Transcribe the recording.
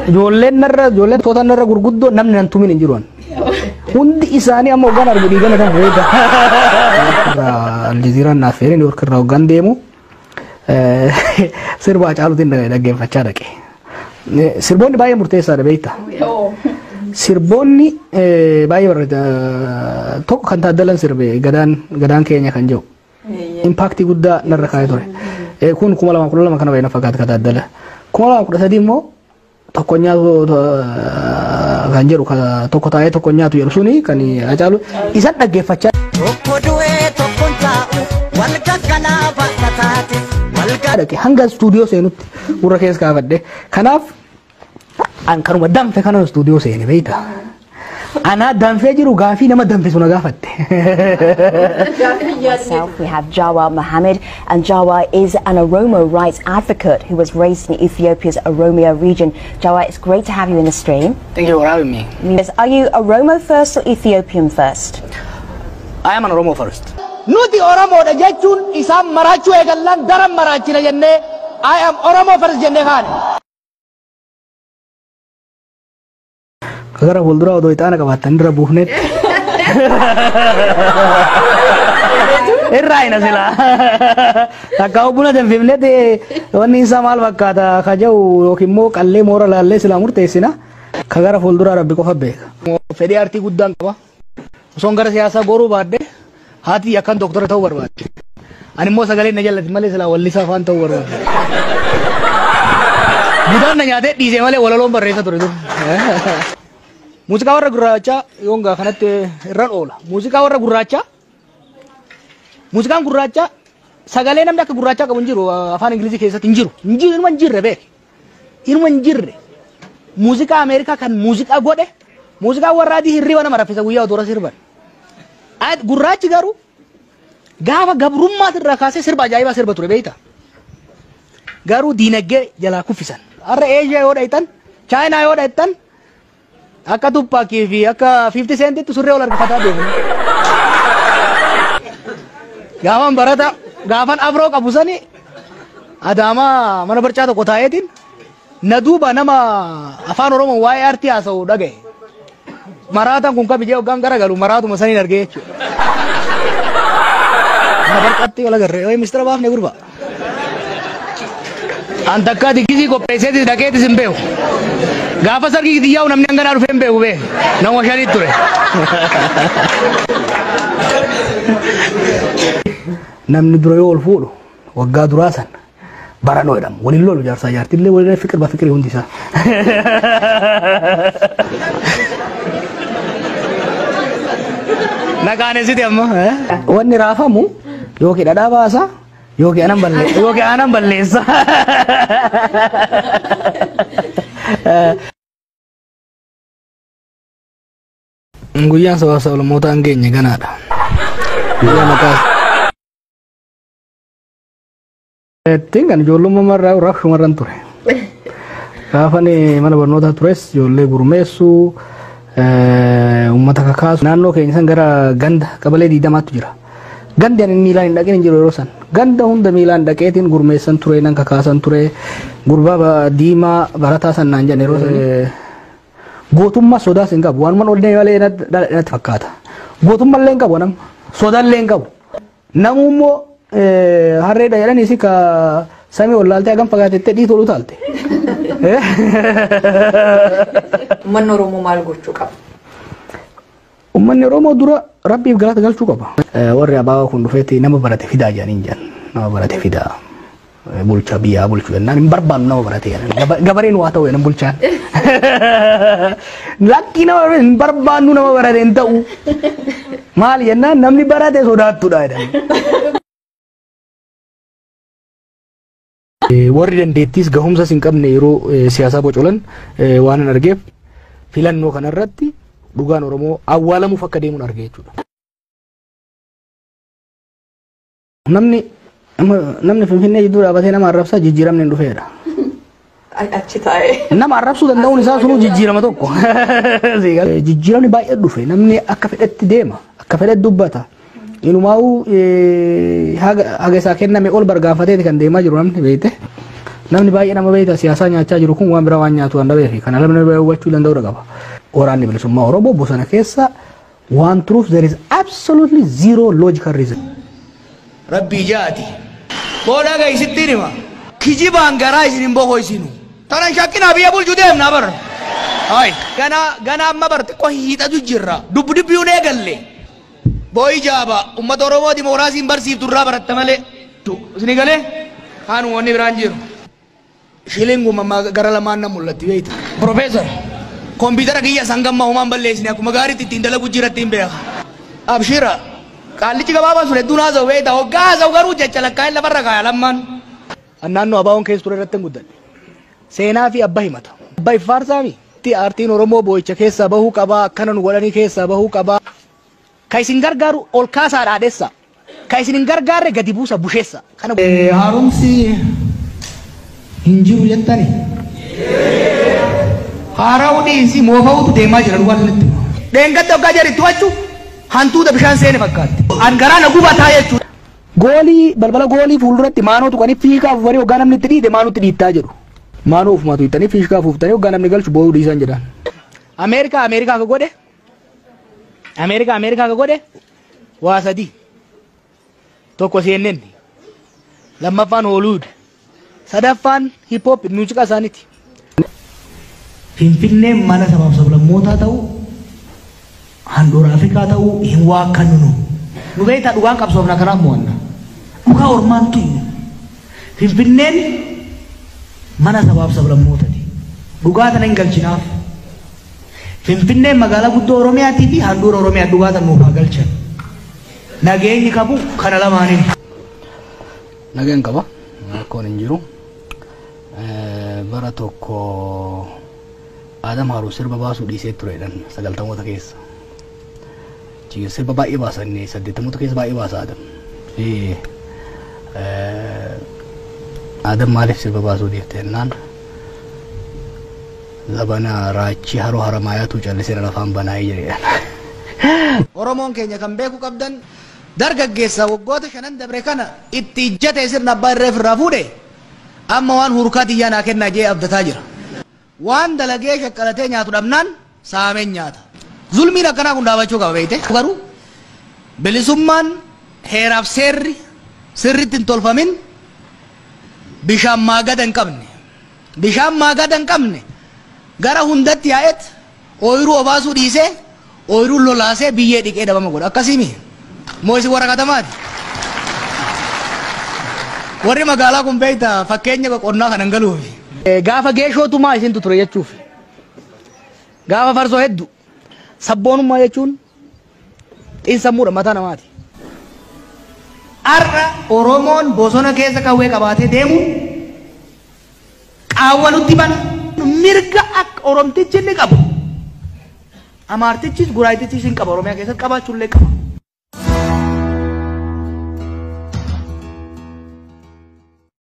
Ijoolleen narra ijoolleen toota narra gurguddoo namni nan tumin hin jiruan. Hundi isaanii amma hoggaan argu dhiigana kan fayyada. Aljazeeraan naaf feereen yorkirraa hoggaan deemu sirba Hacaaluutiin dhaggeeffachaa dhaqe. Sirboonni baay'ee murteessaadha beekta. Sirboonni baay'ee barreeda tokko kan taaddalan sirbe gadaan keenya kan jiru. Impaaktii guddaa narra kaa'ee ture. Kun 2012 kana baay'ee na fakkaata kan taaddala. 2013 immoo tokko nyaatu kan jedhu tokko taa'ee tokko nyaatu jedhu suni kan Hacaalu isa dhaggeeffachaa. Tokko du'ee tokko taa'u wal gaggalaa baataati. Dhaqe hanga stuudiyoo seenutti gurra keessa kaafadhe. Kanaaf an kanuma danfe kana stuudiyoo seene beekta. Ana danfee jiru gaafii nama danfisu na gaafatte. We have Jawar Mohammed, and Jawar is an Oromo rights advocate who was raised in Ethiopia's Oromia region. Jawar, it's great to have you in the stream. Thank you for having me. Are you Oromo first or Ethiopian first? I am an Oromo first. Nuti Oromo da jechuun isaan maraachuu eegallan daran maraachina jennee I am Oromo first jennee kaane. Kagara fuuldura odoo ixaana qabaatan irra buufneet. Irraa ina sila. Akka buna danfifneet wanni isaa maal fakkaata kaja'u yookiin immoo qallee moora laallee sila murteessina. Kagara fuuldura rabbi qofa beeka. Fedhii aartii guddaan qaba. Osoon gara siyaasaa goruu baadde haati akkan doktora ta'uu barbaadde. Ani immoo sagalee na jallati malee sila wallisaa afaan ta'uu barbaadde. Budaan na nyaatee dhiisee malee walaloon barreessa ture dur. Muuziqaa warra gurraachaa yoongaa kanatti irraan oola. Muuziqaa warra gurraachaa. Muuziqaan gurraachaa sagalee namni akka gurraachaa qabu hin jiru afaan Ingilizii keessatti hin jiru. Inuma hin jirre beek. Inuma hin jirre. Muuziqaa Ameerikaa kan muuziqaa godhe muuziqaa warra adii hirriba nama raffisa guyyaa otoo sirban. Gurraachi garuu gaafa gabrummaatiirraa kaasee sirba ajaa'ibaa sirba ture beekta. Garuu diinagdee jalaa kuffisan. Har'a Eeshiyaa yoo dhaytan, Chaayinaa yoo dhaytan akka Tupaakii fi akka 50 Centitti surree ol argafataa deemu. Gaafan barata gaafan afroo qabu sani Adaamaa mana barcaa tokko taa'eetiin na duuba nama afaan Oromoo waa'ee aartii haasa'u dhagaye. Maraataan kun kabijee hoggaan garagalu maraatuma saniin argee jechuudha. Mana barcaatti wal agarree ooyee mistira baafne gurba. An takka digisii qopheesseetis dhaqeetis hin beeku. Gaafa sargii xiyyaa'u namni hanganaa dhufee hin beeku bee nama shanii ture. Namni dura yoo ol fuudhu waggaa duraa san baranoo jedhama. Waliin lolu jaarsaa jaartillee waliin fikir hundi isaa. Naqaanesiti ammoo. Wanni raafamu yookiin dhadhaa baasaa yookiin aanan balleessa. Guyyaan sababa sablammoota hin geenye ganaadha. Guyyaa maqaa. Kan ijoollummaa marraa raaf shumarran ture. Gaafan mana barnootaa tures ijoollee gurmeessuu uummata kakaasu naannoo keenya san gara ganda qabalee 20tu jira. Gandi ani miilaan hin dhaqin hin jiru yeroo san. Ganda hunda miilaan dhaqeetiin gurmeessan ture nan kakaasan ture gurbaa diimaa barataa san naan jedhan yeroo san. Gootummaa sodaas hin qabu waan man ol deemee malee natti fakkaata. Gootummaa illee hin qabu nama sodaa illee hin qabu. Namummoo harreedha jedhanii si ka samii ol laaltee hagam fagaatettee dhiitu ol utaalte. Uummanni Oromoo maal gochuu qaba? Uummanni Oromoo dura rabbiif galata galchuu qaba. Warri abaa kun dhufeetti nama barate fidaa jedhanii jedhan nama barate fidaa. Bulchaa biyyaa bulchuu jennaan hin barbaannu nama barate jedhan gabareen waa ta'u jedhan bulchaan. Lakkii nama hin barbaannu nama barate hin ta'u. Maal jennaan namni barate sodaattudha jedhan. Warri dandeettis gahumsas hin qabne yeroo siyaasaa bocolan waan hin argeef filannoo kanarratti dhugaan Oromoo awwaalamuuf akka deemuun argee jechuudha. Namni Finfinnee jidduu dhaabatee nama arrabsaa jijjiiramni hin dhufeedha. Achi taa'ee. Nama arrabsuu danda'uun isaa sunuu jijjiirama tokko. Jijjiiramni baay'ee dhufe namni akka fedhetti deema akka fedhetti dubbata. Inumaa'uu haga isaa kenname ol bargaafateeti kan deemaa jiru namni beekte. namni baay'ee nama beekta siyaasaa nyaachaa jiru kun waan biraa waan nyaatu waan dhabeef kana lamni hubachuu danda'uu qaba. Waraanni bilisummaa Oromoo bosona keessa one truth there is absolutely zero logical reason. Rabbi jaati. Booda gaisitti nima. Kijibaan garaa isin hin boqo isinu. Tanan shakkina biyya bulchuu deemna bar. Hai gana amma barte ko hiixatu jirra. Dubbi dubbiun eegalle. Booyi jaaba uummata Oromoo dimookiraasiin barsiiftu irraa baratta malee. Isini galee kaan wanni biraan jiru. Shilinguma gara lamaan na mul'atti beeyta. Profeesar kompiitara kiyya sangamma humaan balleessine akkuma gaariitti ittiin dalagu jiratti hin beeka. Abshira qaallichi gabaabaa sun hedduun haasa'u beeyta hoggaa haasa'u garuu jecha lakkaa'in lafarra kaaya lammaan. Naannoo abaawoon keessa ture irratti hin guddanne. Seenaa fi abbaa himata. Abbaa iffaarsaami. Aartiin Oromoo boo'icha keessaa bahuu qabaa akkana nu godhanii keessaa bahuu qabaa. Ka isin gargaaru ol kaasaa dhaadheessa. Ka isin hin gargaarre gadi buusa busheessa. Haaromsi hin jiru jettani. Haaraa'uu dhiinsi moofa'uutu deemaa jira dhugaa sanatti. Dheengadda hoggaa jaritti wachu hantuuta bishaan seene fakkaatti. An garaa na gubataa jechuudha. Goolii balbala goolii fuulduratti maanoo tuqanii fiikaa fuufanii hoggaa namni itti dhiite maanuutti dhiittaa jedhu. Maanoo ofumaatu hiittanii fiikaa fuuftanii hoggaa namni galchu boo'uu dhiisan jedhan. Ameerikaa ka godhe. Ameerikaa ka godhe waa sadii. Tokko CNN. Lammaffaan Hollywood. Sadaffaan hip hop muuziqaa isaaniiti. Finfinneen mana sabaaf sablammootaa ta'uu handhuura Afrikaa ta'uu hin waakkannu nu. Nu beektaa dhugaan qabsoofna karaa mo'anna. Dhugaa ormaantu Finfinneen mana sabaaf sablammootaati. Dhugaa tana hin galchinaaf. Finfinneen magaalaa guddoo Oromiyaatii fi handhuura Oromiyaa dhugaa tana nuuf haa galchan. Nageenyi qabu kana lamaaniin. Nageen qaba. Rakkoon hin jiru. Bara tokko Adam Haaruu sirba baasuu dhiisee turedhan 90moota keessa. Sirba baay'ee baasanne 80moota keessa baay'ee baasa Adam. Adam maaliif sirba baasuu dhiifte jennaan labana raachii haroo haramaayaatu callisee lafaan banaa'ee jedhedha. Oromoon keenya kan beeku qabdan dargaggeessa waggoota 5 dabre kana itti ijjate sirna abbaa irreef irraa fuudhe amma waan hurkaa xiyyaa naa kennaa jee abdataa jira. Waan dalagee shaqqalatee nyaatu dhabnaan saameen nyaata. Zulmiin akkanaa kun dhaabachuu qaba beekte. Garuu bilisummaan heeraaf seerri sirritti hin tolfamin bishaan maagada hin qabne. Bishaan maagada hin qabne gara hundatti yaa'et ooyiruu obaasuu dhiisee ooyiruu lolaasee biyyee dhiqee dhabama godha. Akkasiimi moo isin warra katamaati. Warri magaalaa kun beekta fakkeenya qonnaa kanan galuufi. Gaafa geeshootumaa isintu ture jechuuf. Gaafa farsoo hedduu sabboonummaa jechuun xiinsammuudha mataa namaati. Har'a Oromoon bosona keessa qawwee qabaatee deemu qaawwa nutti bana mirga akka Oromtichi inni qabu. Amaartichis Guraayitichis hin qaba Oromiyaa keessatti qabaachuullee qaba.